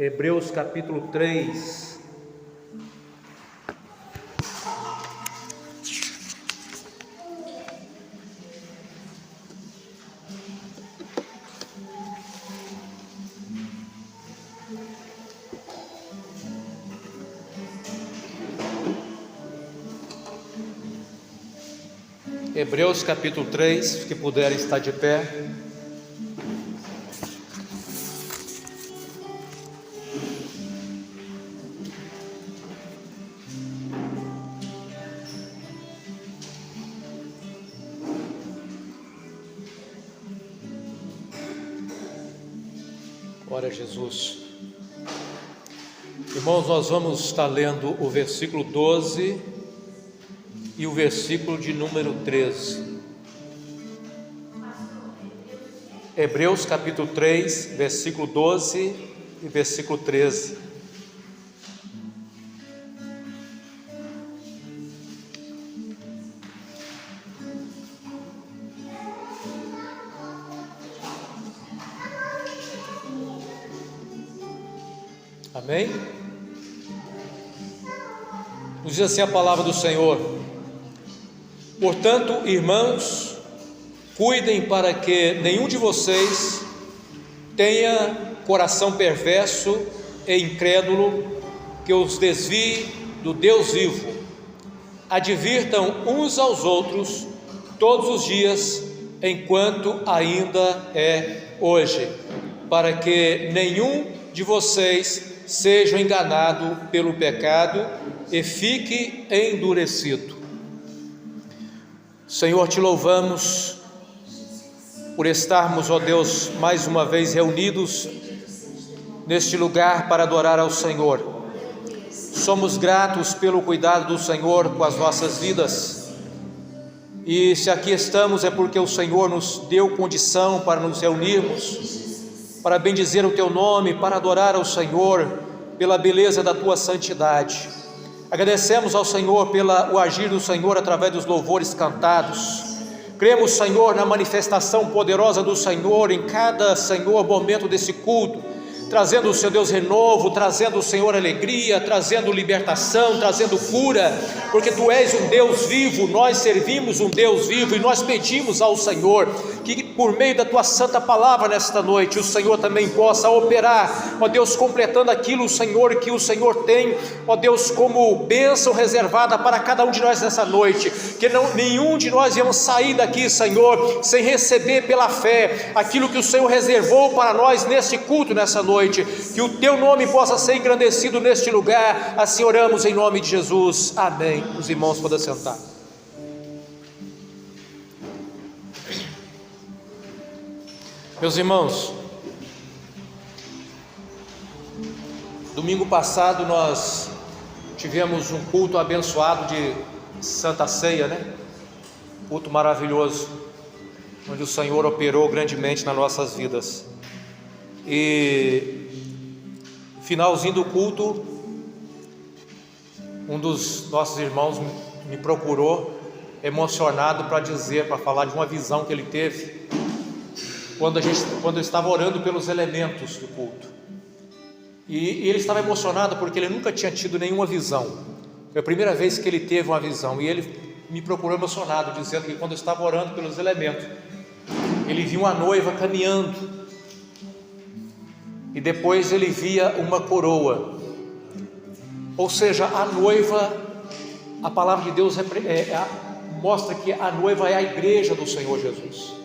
Hebreus capítulo 3. Hebreus capítulo 3, que puderem estar de pé. Glória a Jesus. Irmãos, nós vamos estar lendo o versículo 12 e o versículo de número 13. Hebreus capítulo 3, versículo 12 e versículo 13. Amém? Nos diz assim a palavra do Senhor: portanto, irmãos, cuidem para que nenhum de vocês tenha coração perverso e incrédulo que os desvie do Deus vivo. Advirtam uns aos outros todos os dias, enquanto ainda é hoje, para que nenhum de vocês seja enganado pelo pecado e fique endurecido. Senhor, te louvamos por estarmos, ó Deus, mais uma vez reunidos neste lugar para adorar ao Senhor. Somos gratos pelo cuidado do Senhor com as nossas vidas, e se aqui estamos é porque o Senhor nos deu condição para nos reunirmos, para bendizer o Teu nome, para adorar ao Senhor pela beleza da Tua santidade. Agradecemos ao Senhor pelo agir do Senhor através dos louvores cantados. Cremos, Senhor, na manifestação poderosa do Senhor em cada, Senhor, momento desse culto, trazendo o Seu Deus renovo, trazendo o Senhor alegria, trazendo libertação, trazendo cura, porque Tu és um Deus vivo, nós servimos um Deus vivo, e nós pedimos ao Senhor que por meio da Tua santa palavra nesta noite, o Senhor também possa operar, ó Deus, completando aquilo, Senhor, que o Senhor tem, ó Deus, como bênção reservada para cada um de nós nessa noite, que nenhum de nós íamos sair daqui, Senhor, sem receber pela fé aquilo que o Senhor reservou para nós neste culto, nessa noite. Que o Teu nome possa ser engrandecido neste lugar, assim oramos em nome de Jesus, amém. Os irmãos podem sentar. Meus irmãos, domingo passado nós tivemos um culto abençoado de Santa Ceia, né? Culto maravilhoso, onde o Senhor operou grandemente nas nossas vidas. E finalzinho do culto, um dos nossos irmãos me procurou emocionado para falar de uma visão que ele teve quando eu estava orando pelos elementos do culto. E ele estava emocionado porque ele nunca tinha tido nenhuma visão. Foi a primeira vez que ele teve uma visão, e ele me procurou emocionado, dizendo que quando eu estava orando pelos elementos, ele viu uma noiva caminhando, e depois ele via uma coroa. Ou seja, a noiva, a palavra de Deus mostra que a noiva é a igreja do Senhor Jesus.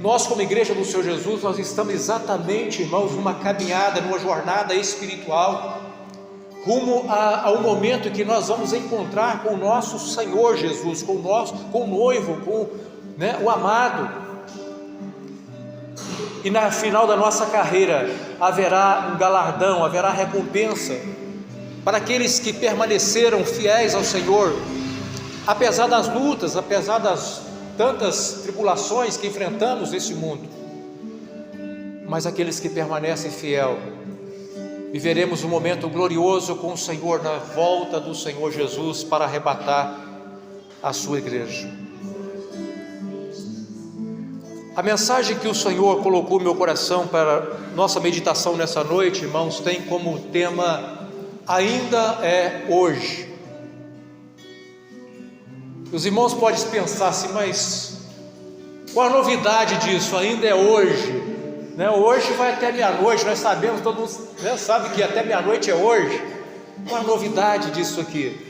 Nós, como igreja do Senhor Jesus, nós estamos exatamente, irmãos, numa caminhada, numa jornada espiritual, rumo a um momento em que nós vamos encontrar com o nosso Senhor Jesus, com o noivo, com o amado. E na final da nossa carreira haverá um galardão, haverá recompensa para aqueles que permaneceram fiéis ao Senhor, apesar das lutas, apesar das tantas tribulações que enfrentamos nesse mundo. Mas aqueles que permanecem fiel, viveremos um momento glorioso com o Senhor na volta do Senhor Jesus para arrebatar a sua igreja. A mensagem que o Senhor colocou no meu coração para nossa meditação nessa noite, irmãos, tem como tema: ainda é hoje. Os irmãos podem pensar assim, mas qual a novidade disso? Ainda é hoje, né? Hoje vai até meia-noite, nós sabemos, todo mundo, né, sabe que até meia-noite é hoje. Qual a novidade disso aqui?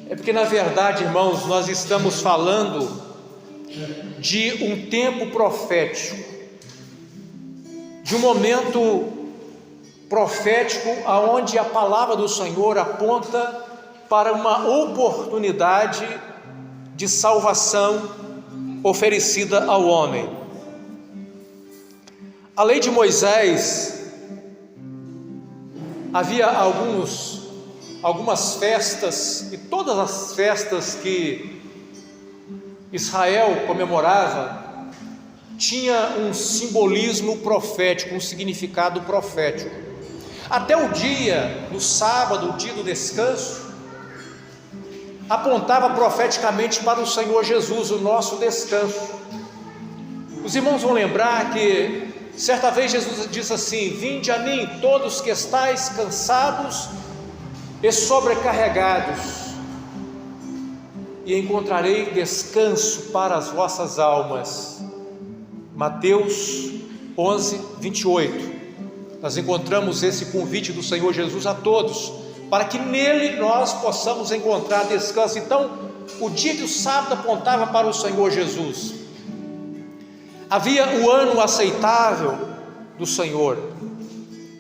É porque, na verdade, irmãos, nós estamos falando de um tempo profético, de um momento profético aonde a palavra do Senhor aponta para uma oportunidade de salvação oferecida ao homem. A lei de Moisés, havia algumas festas, e todas as festas que Israel comemorava tinha um simbolismo profético, um significado profético. Até o dia do sábado, o dia do descanso, apontava profeticamente para o Senhor Jesus, o nosso descanso. Os irmãos vão lembrar que certa vez Jesus disse assim: vinde a mim todos que estáis cansados e sobrecarregados, e encontrarei descanso para as vossas almas. Mateus 11, 28. Nós encontramos esse convite do Senhor Jesus a todos, para que nele nós possamos encontrar descanso. Então, o dia do sábado apontava para o Senhor Jesus. Havia o ano aceitável do Senhor.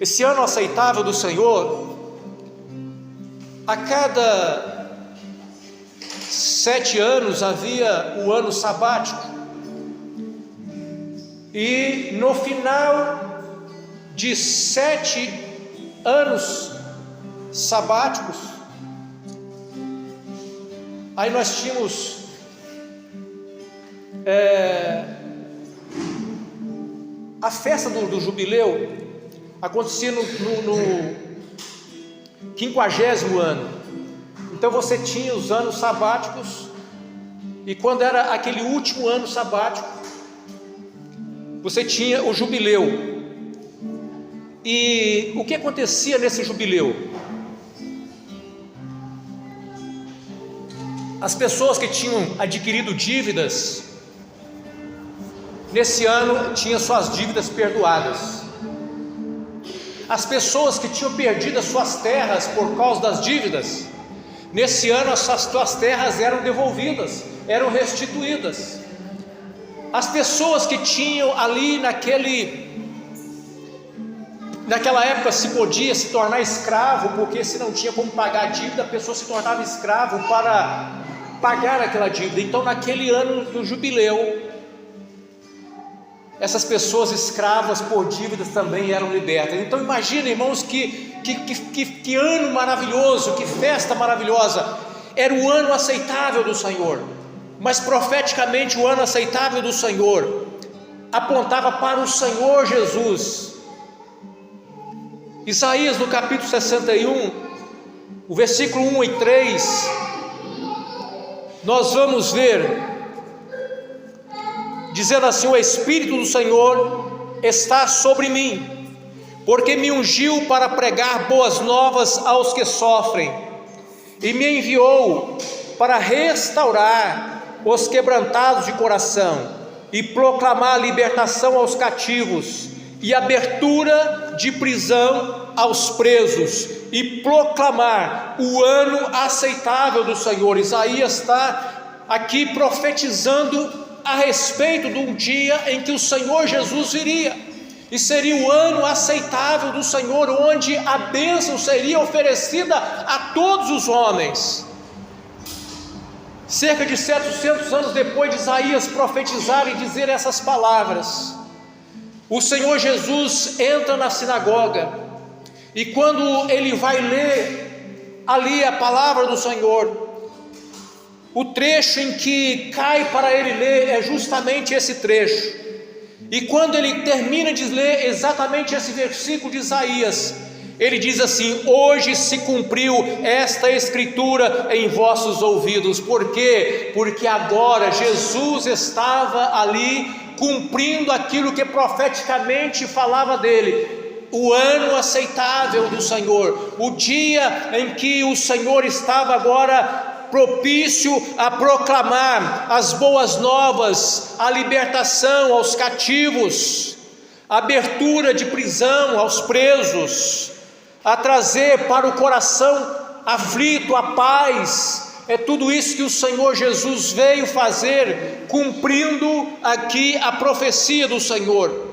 Esse ano aceitável do Senhor, a cada 7 anos havia o ano sabático, e no final de 7 anos sabáticos, aí nós tínhamos a festa do jubileu, acontecia no 50º ano. Então você tinha os anos sabáticos, e quando era aquele último ano sabático, você tinha o jubileu. E o que acontecia nesse jubileu? As pessoas que tinham adquirido dívidas, nesse ano tinham suas dívidas perdoadas. As pessoas que tinham perdido as suas terras por causa das dívidas, nesse ano as suas terras eram devolvidas, eram restituídas. As pessoas que tinham ali naquela época se podia se tornar escravo, porque se não tinha como pagar a dívida, a pessoa se tornava escravo para pagar aquela dívida. Então naquele ano do jubileu, essas pessoas escravas por dívidas também eram libertas. Então imagina, irmãos, que ano maravilhoso, que festa maravilhosa. Era o ano aceitável do Senhor, mas profeticamente o ano aceitável do Senhor apontava para o Senhor Jesus. Isaías, no capítulo 61, o versículo 1 e 3, nós vamos ver, dizendo assim: o Espírito do Senhor está sobre mim, porque me ungiu para pregar boas novas aos que sofrem, e me enviou para restaurar os quebrantados de coração, e proclamar libertação aos cativos, e abertura de prisão aos presos, e proclamar o ano aceitável do Senhor. Isaías está aqui profetizando a respeito de um dia em que o Senhor Jesus viria, e seria o ano aceitável do Senhor, onde a bênção seria oferecida a todos os homens. Cerca de 700 anos depois de Isaías profetizar e dizer essas palavras, o Senhor Jesus entra na sinagoga, e quando ele vai ler ali a palavra do Senhor, o trecho em que cai para ele ler é justamente esse trecho. E quando ele termina de ler exatamente esse versículo de Isaías, ele diz assim: hoje se cumpriu esta escritura em vossos ouvidos. Por quê? Porque agora Jesus estava ali cumprindo aquilo que profeticamente falava dele: o ano aceitável do Senhor, o dia em que o Senhor estava agora propício a proclamar as boas novas, a libertação aos cativos, a abertura de prisão aos presos, a trazer para o coração aflito a paz. É tudo isso que o Senhor Jesus veio fazer, cumprindo aqui a profecia do Senhor.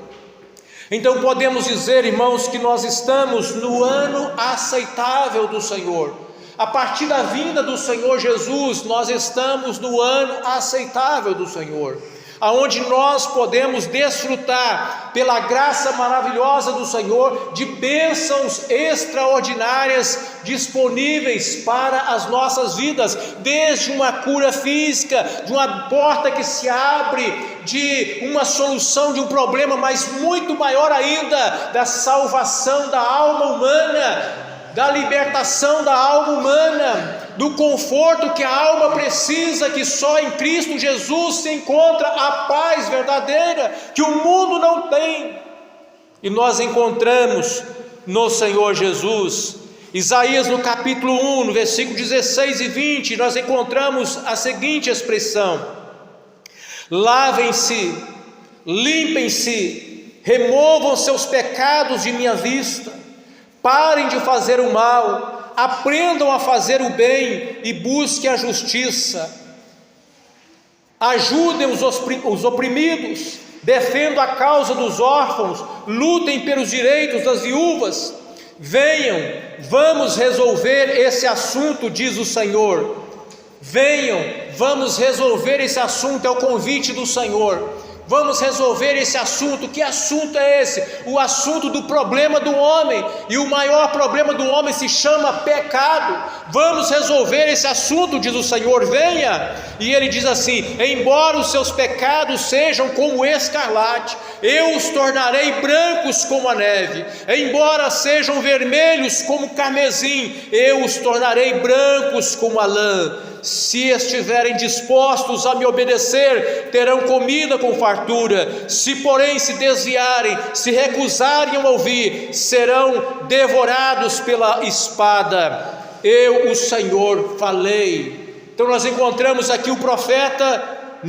Então podemos dizer, irmãos, que nós estamos no ano aceitável do Senhor. A partir da vinda do Senhor Jesus, nós estamos no ano aceitável do Senhor, aonde nós podemos desfrutar, pela graça maravilhosa do Senhor, de bênçãos extraordinárias disponíveis para as nossas vidas, desde uma cura física, de uma porta que se abre, de uma solução de um problema, mas muito maior ainda, da salvação da alma humana, da libertação da alma humana, do conforto que a alma precisa, que só em Cristo Jesus se encontra a paz verdadeira, que o mundo não tem, e nós encontramos no Senhor Jesus. Isaías, no capítulo 1, no versículo 16 e 20, nós encontramos a seguinte expressão: lavem-se, limpem-se, removam seus pecados de minha vista, parem de fazer o mal, aprendam a fazer o bem e busquem a justiça, ajudem os oprimidos, defendam a causa dos órfãos, lutem pelos direitos das viúvas. Venham, vamos resolver esse assunto, diz o Senhor. Venham, vamos resolver esse assunto, é o convite do Senhor. Vamos resolver esse assunto. Que assunto é esse? O assunto do problema do homem, e o maior problema do homem se chama pecado. Vamos resolver esse assunto, diz o Senhor. Venha. E ele diz assim: embora os seus pecados sejam como escarlate, eu os tornarei brancos como a neve. Embora sejam vermelhos como carmesim, eu os tornarei brancos como a lã. Se estiverem dispostos a me obedecer, terão comida com fartura. Se porém se desviarem, se recusarem a ouvir, serão devorados pela espada. Eu, o Senhor, falei. Então nós encontramos aqui o profeta,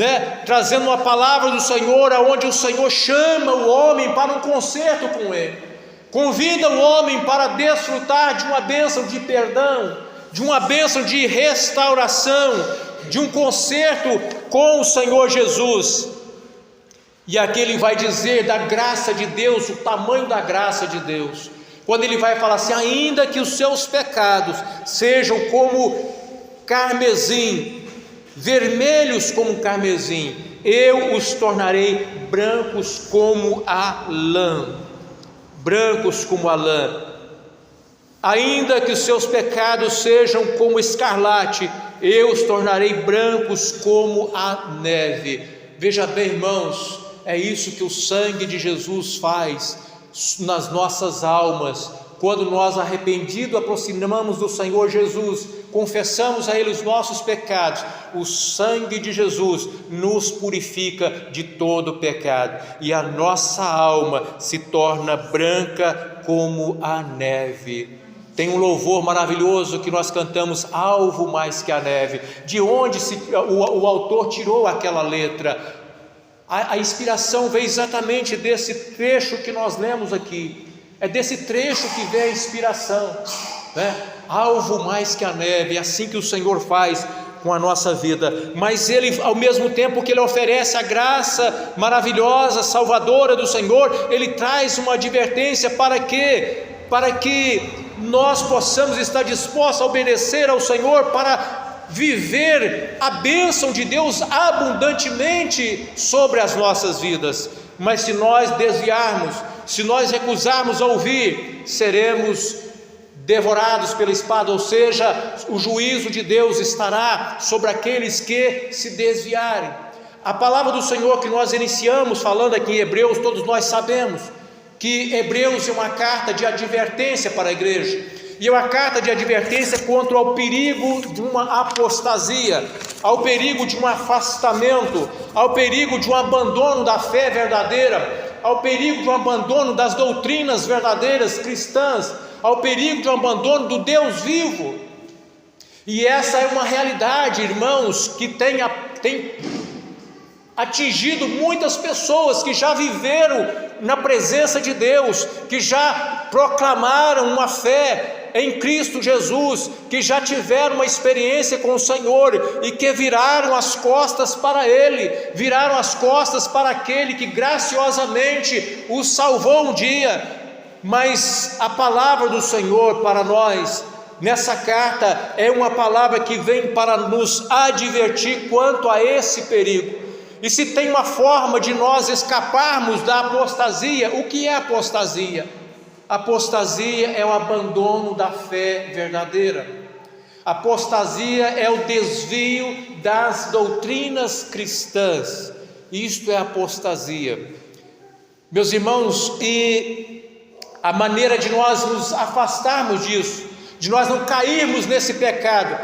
trazendo uma palavra do Senhor, aonde o Senhor chama o homem para um concerto com ele, convida o homem para desfrutar de uma bênção de perdão, de uma bênção de restauração, de um concerto com o Senhor Jesus. E aqui ele vai dizer da graça de Deus, o tamanho da graça de Deus, quando ele vai falar assim: ainda que os seus pecados sejam como carmesim, vermelhos como carmesim, eu os tornarei brancos como a lã. Brancos como a lã. Ainda que os seus pecados sejam como escarlate, eu os tornarei brancos como a neve. Veja bem, irmãos, é isso que o sangue de Jesus faz nas nossas almas. Quando nós, arrependidos, aproximamos do Senhor Jesus, confessamos a Ele os nossos pecados, o sangue de Jesus nos purifica de todo pecado, e a nossa alma se torna branca como a neve. Tem um louvor maravilhoso que nós cantamos: alvo mais que a neve. De onde o autor tirou aquela letra? A inspiração veio exatamente desse trecho que nós lemos aqui. É desse trecho que vem a inspiração, alvo mais que a neve. É assim que o Senhor faz com a nossa vida. Mas Ele, ao mesmo tempo que Ele oferece a graça maravilhosa, salvadora do Senhor, Ele traz uma advertência para que nós possamos estar dispostos a obedecer ao Senhor, para viver a bênção de Deus abundantemente sobre as nossas vidas. Mas se nós desviarmos, se nós recusarmos a ouvir, seremos devorados pela espada, ou seja, o juízo de Deus estará sobre aqueles que se desviarem. A palavra do Senhor que nós iniciamos falando aqui em Hebreus, todos nós sabemos que Hebreus é uma carta de advertência para a igreja. E é uma carta de advertência contra o perigo de uma apostasia, ao perigo de um afastamento, ao perigo de um abandono da fé verdadeira, ao perigo de um abandono das doutrinas verdadeiras cristãs, ao perigo de um abandono do Deus vivo. E essa é uma realidade, irmãos, que tem atingido muitas pessoas que já viveram na presença de Deus, que já proclamaram uma fé em Cristo Jesus, que já tiveram uma experiência com o Senhor e que viraram as costas para Ele, viraram as costas para aquele que graciosamente os salvou um dia. Mas a palavra do Senhor para nós nessa carta é uma palavra que vem para nos advertir quanto a esse perigo. E se tem uma forma de nós escaparmos da apostasia, o que é apostasia? Apostasia é o abandono da fé verdadeira. Apostasia é o desvio das doutrinas cristãs. Isto é apostasia. Meus irmãos, e a maneira de nós nos afastarmos disso, de nós não cairmos nesse pecado,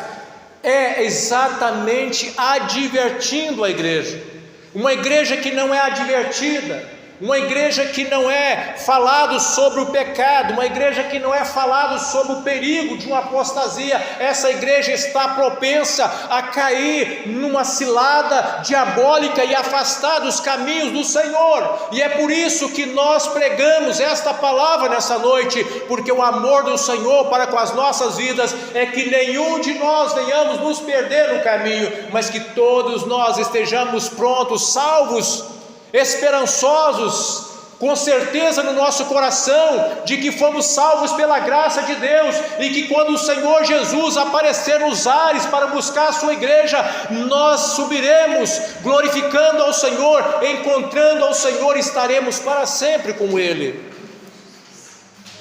é exatamente advertindo a igreja. Uma igreja que não é advertida, uma igreja que não é falado sobre o pecado, uma igreja que não é falado sobre o perigo de uma apostasia, essa igreja está propensa a cair numa cilada diabólica e afastar dos caminhos do Senhor. E é por isso que nós pregamos esta palavra nessa noite, porque o amor do Senhor para com as nossas vidas é que nenhum de nós venhamos nos perder no caminho, mas que todos nós estejamos prontos, salvos, esperançosos, com certeza no nosso coração de que fomos salvos pela graça de Deus, e que quando o Senhor Jesus aparecer nos ares para buscar a sua igreja, nós subiremos glorificando ao Senhor, encontrando ao Senhor, estaremos para sempre com Ele.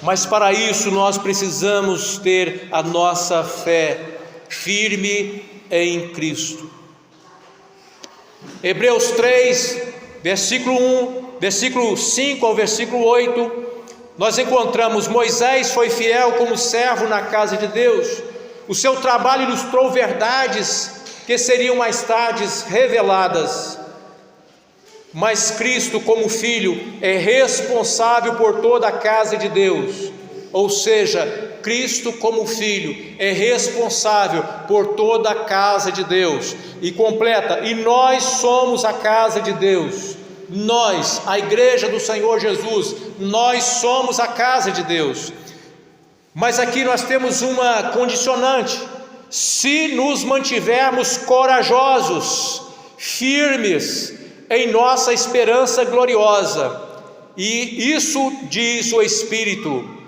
Mas para isso nós precisamos ter a nossa fé firme em Cristo. Hebreus 3, versículo 1, versículo 5 ao versículo 8, nós encontramos: Moisés foi fiel como servo na casa de Deus, o seu trabalho ilustrou verdades que seriam mais tarde reveladas, mas Cristo como Filho é responsável por toda a casa de Deus, ou seja, Cristo como Filho é responsável por toda a casa de Deus. E completa: e nós somos a casa de Deus. Nós, a igreja do Senhor Jesus, nós somos a casa de Deus. Mas aqui nós temos uma condicionante: se nos mantivermos corajosos, firmes em nossa esperança gloriosa. E isso diz o Espírito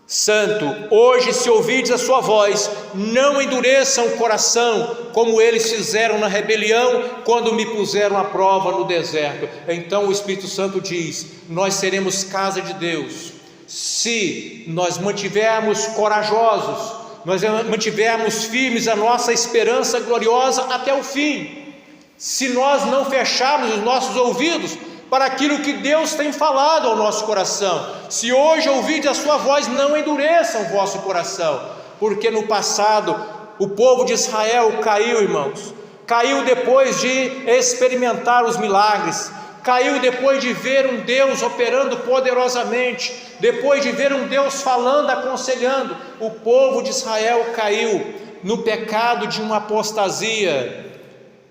Santo: hoje, se ouvirdes a sua voz, não endureçam o coração, como eles fizeram na rebelião, quando me puseram à prova no deserto. Então o Espírito Santo diz: nós seremos casa de Deus, se nós mantivermos corajosos, nós mantivermos firmes a nossa esperança gloriosa até o fim, se nós não fecharmos os nossos ouvidos para aquilo que Deus tem falado ao nosso coração. Se hoje ouvirdes a sua voz, não endureçam o vosso coração, porque no passado o povo de Israel caiu, irmãos, caiu depois de experimentar os milagres, caiu depois de ver um Deus operando poderosamente, depois de ver um Deus falando, aconselhando. O povo de Israel caiu no pecado de uma apostasia.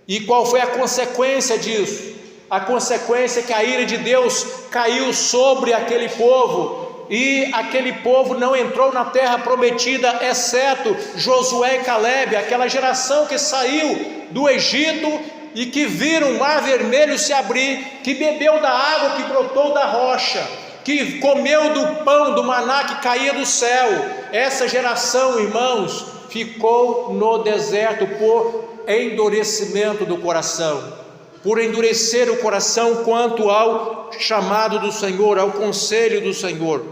E qual foi a consequência disso? A consequência é que a ira de Deus caiu sobre aquele povo, e aquele povo não entrou na terra prometida, exceto Josué e Calebe, aquela geração que saiu do Egito e que viram o mar vermelho se abrir, que bebeu da água que brotou da rocha, que comeu do pão, do maná que caía do céu. Essa geração, irmãos, ficou no deserto por endurecimento do coração, por endurecer o coração quanto ao chamado do Senhor, ao conselho do Senhor.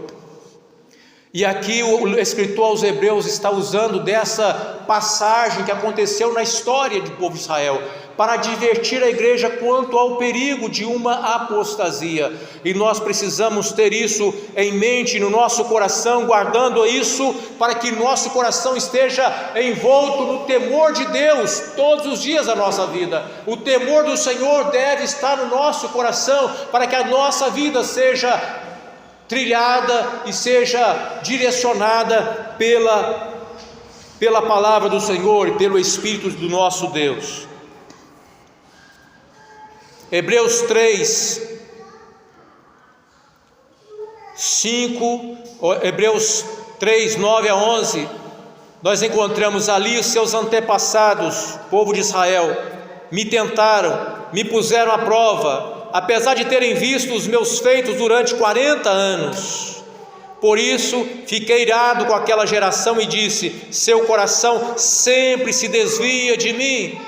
E aqui o escritor aos Hebreus está usando dessa passagem que aconteceu na história do povo de Israel, para advertir a igreja quanto ao perigo de uma apostasia. E nós precisamos ter isso em mente, no nosso coração, guardando isso, para que nosso coração esteja envolto no temor de Deus todos os dias da nossa vida. O temor do Senhor deve estar no nosso coração, para que a nossa vida seja trilhada e seja direcionada pela palavra do Senhor e pelo Espírito do nosso Deus. Hebreus 3, 9 a 11, nós encontramos ali: os seus antepassados, povo de Israel, me tentaram, me puseram à prova, apesar de terem visto os meus feitos durante 40 anos. Por isso fiquei irado com aquela geração e disse: seu coração sempre se desvia de mim,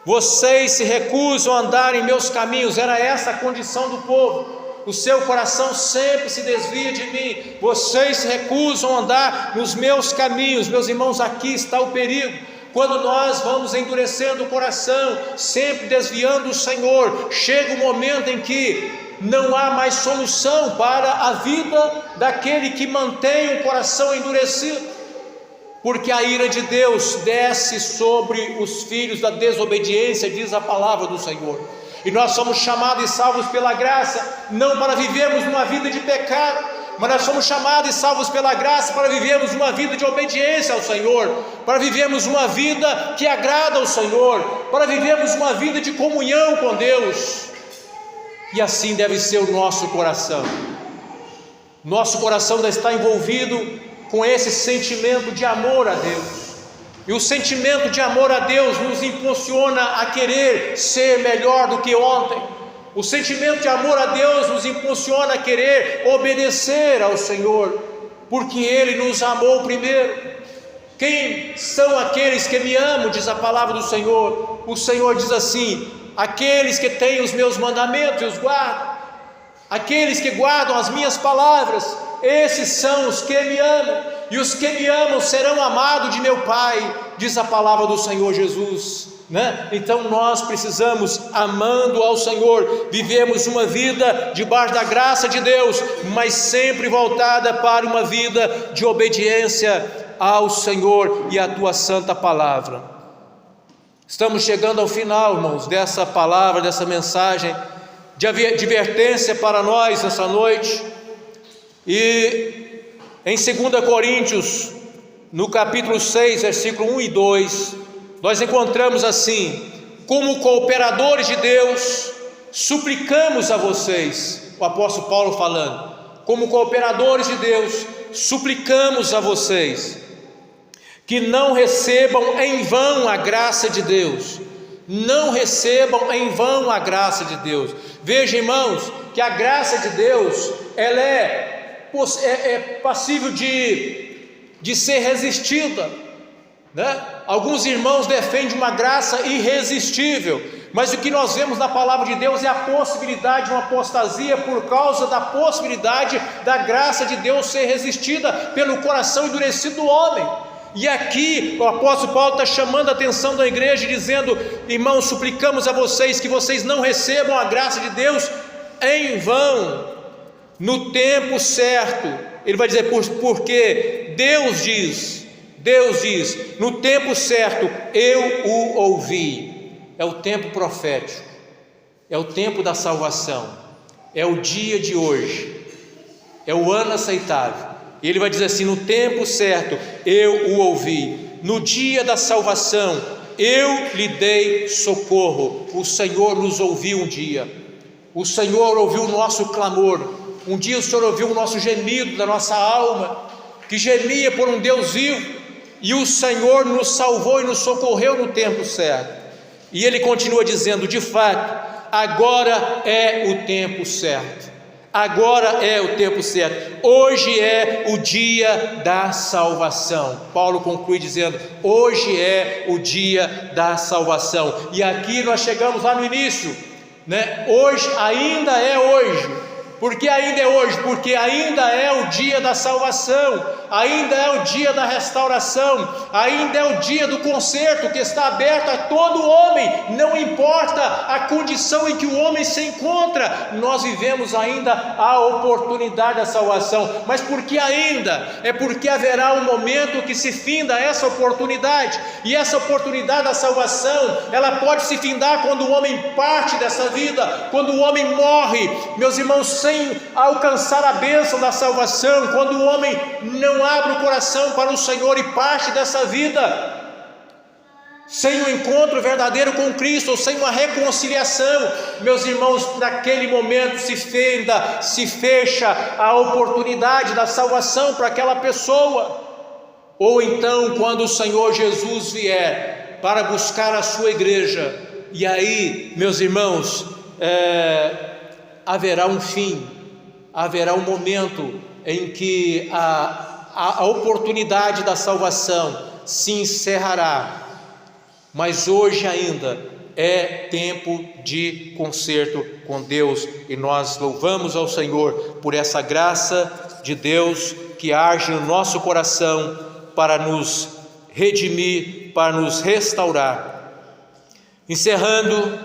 vocês se recusam a andar em meus caminhos. Era essa a condição do povo: o seu coração sempre se desvia de mim, vocês se recusam a andar nos meus caminhos. Meus irmãos, aqui está o perigo. Quando nós vamos endurecendo o coração, sempre desviando o Senhor, chega um momento em que não há mais solução para a vida daquele que mantém o coração endurecido, porque a ira de Deus desce sobre os filhos da desobediência, diz a palavra do Senhor. E nós somos chamados e salvos pela graça, não para vivermos uma vida de pecado, mas nós somos chamados e salvos pela graça para vivermos uma vida de obediência ao Senhor, para vivermos uma vida que agrada ao Senhor, para vivermos uma vida de comunhão com Deus. E assim deve ser o nosso coração. Nosso coração deve estar envolvido com esse sentimento de amor a Deus. E o sentimento de amor a Deus nos impulsiona a querer ser melhor do que ontem. O sentimento de amor a Deus nos impulsiona a querer obedecer ao Senhor, porque Ele nos amou primeiro. Quem são aqueles que me amam, diz a palavra do Senhor. O Senhor diz assim: aqueles que têm os meus mandamentos e os guardam, aqueles que guardam as minhas palavras, esses são os que me amam, e os que me amam serão amados de meu Pai, diz a palavra do Senhor Jesus. Então nós precisamos, amando ao Senhor, vivemos uma vida debaixo da graça de Deus, mas sempre voltada para uma vida de obediência ao Senhor e à tua santa palavra. Estamos chegando ao final, irmãos, dessa palavra, dessa mensagem de advertência para nós nessa noite. E em 2 Coríntios, no capítulo 6, versículo 1 e 2, nós encontramos assim: como cooperadores de Deus, suplicamos a vocês, o apóstolo Paulo falando, como cooperadores de Deus, suplicamos a vocês, que não recebam em vão a graça de Deus, não recebam em vão a graça de Deus. Veja, irmãos, que a graça de Deus, ela é passível de ser resistida, Alguns irmãos defendem uma graça irresistível, mas o que nós vemos na palavra de Deus é a possibilidade de uma apostasia por causa da possibilidade da graça de Deus ser resistida pelo coração endurecido do homem. E aqui o apóstolo Paulo está chamando a atenção da igreja, dizendo: irmãos, suplicamos a vocês que vocês não recebam a graça de Deus em vão, no tempo certo. Ele vai dizer, porque Deus diz, no tempo certo eu o ouvi. É o tempo profético, é o tempo da salvação, é o dia de hoje, é o ano aceitável. E ele vai dizer assim: no tempo certo eu o ouvi, no dia da salvação eu lhe dei socorro. O Senhor nos ouviu um dia, o Senhor ouviu o nosso clamor. Um dia o Senhor ouviu o nosso gemido da nossa alma, que gemia por um Deus vivo, e o Senhor nos salvou e nos socorreu no tempo certo. E ele continua dizendo: de fato, agora é o tempo certo. Agora é o tempo certo. Hoje é o dia da salvação. Paulo conclui dizendo: hoje é o dia da salvação. E aqui nós chegamos lá no início, Hoje, ainda é hoje. Porque ainda é hoje, porque ainda é o dia da salvação, ainda é o dia da restauração, ainda é o dia do conserto que está aberto a todo homem, não importa a condição em que o homem se encontra, nós vivemos ainda a oportunidade da salvação. Mas porque ainda? É porque haverá um momento que se finda essa oportunidade, e essa oportunidade da salvação, ela pode se findar quando o homem parte dessa vida, quando o homem morre, meus irmãos, sem alcançar a bênção da salvação, quando o homem não abre o coração para o Senhor e parte dessa vida, sem um encontro verdadeiro com Cristo, ou sem uma reconciliação, meus irmãos, naquele momento se fecha a oportunidade da salvação para aquela pessoa. Ou então, quando o Senhor Jesus vier para buscar a sua igreja, e aí, meus irmãos, haverá um fim, haverá um momento em que a oportunidade da salvação se encerrará. Mas hoje ainda é tempo de conserto com Deus, e nós louvamos ao Senhor por essa graça de Deus que age no nosso coração para nos redimir, para nos restaurar. Encerrando,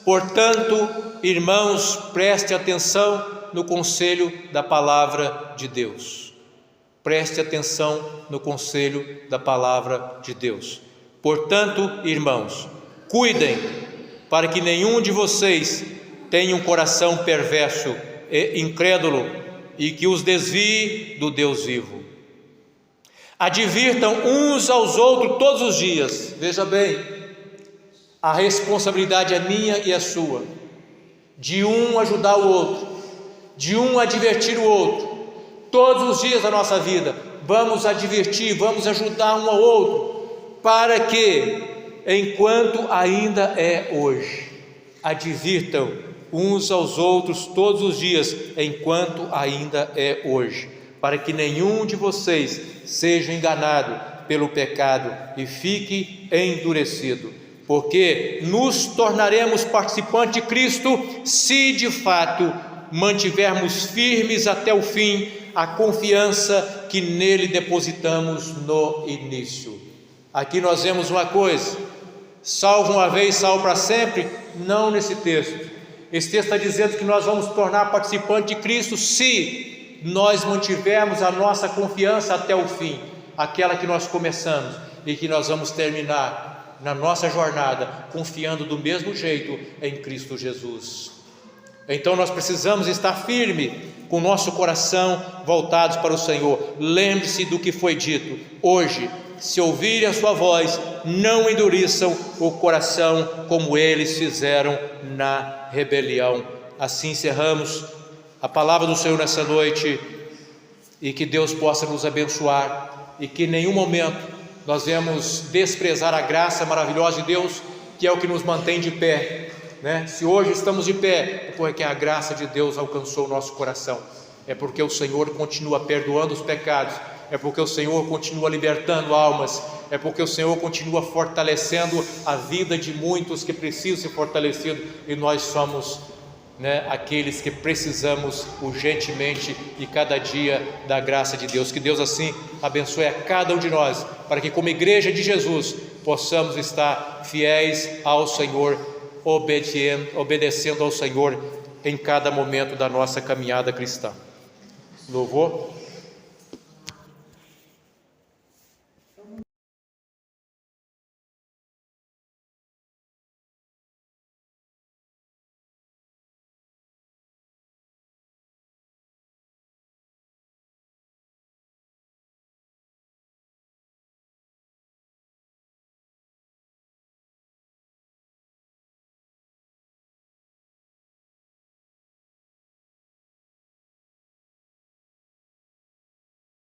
portanto, irmãos, preste atenção no conselho da palavra de Deus. Preste atenção no conselho da palavra de Deus. Portanto, irmãos, cuidem para que nenhum de vocês tenha um coração perverso e incrédulo e que os desvie do Deus vivo. Advirtam uns aos outros todos os dias. Veja bem, a responsabilidade é minha e é sua, de um ajudar o outro, de um advertir o outro. Todos os dias da nossa vida, vamos advertir, vamos ajudar um ao outro, para que, enquanto ainda é hoje, advirtam uns aos outros todos os dias, enquanto ainda é hoje, para que nenhum de vocês seja enganado pelo pecado e fique endurecido, porque nos tornaremos participantes de Cristo se de fato mantivermos firmes até o fim a confiança que nele depositamos no início. Aqui nós vemos uma coisa: salvo uma vez, salvo para sempre. Não nesse texto. Esse texto está dizendo que nós vamos tornar participantes de Cristo se nós mantivermos a nossa confiança até o fim, aquela que nós começamos e que nós vamos terminar na nossa jornada confiando do mesmo jeito em Cristo Jesus. Então nós precisamos estar firme, com o nosso coração voltados para o Senhor. Lembre-se do que foi dito hoje: se ouvirem a sua voz, não endureçam o coração como eles fizeram na rebelião. Assim encerramos a palavra do Senhor nessa noite, e que Deus possa nos abençoar, e que em nenhum momento nós venhamos desprezar a graça maravilhosa de Deus, que é o que nos mantém de pé, né? Se hoje estamos de pé, é porque a graça de Deus alcançou o nosso coração, é porque o Senhor continua perdoando os pecados, é porque o Senhor continua libertando almas, é porque o Senhor continua fortalecendo a vida de muitos que precisam ser fortalecidos, e nós somos, aqueles que precisamos urgentemente e cada dia da graça de Deus. Que Deus assim abençoe a cada um de nós, para que como igreja de Jesus possamos estar fiéis ao Senhor, obedecendo ao Senhor em cada momento da nossa caminhada cristã. Louvor.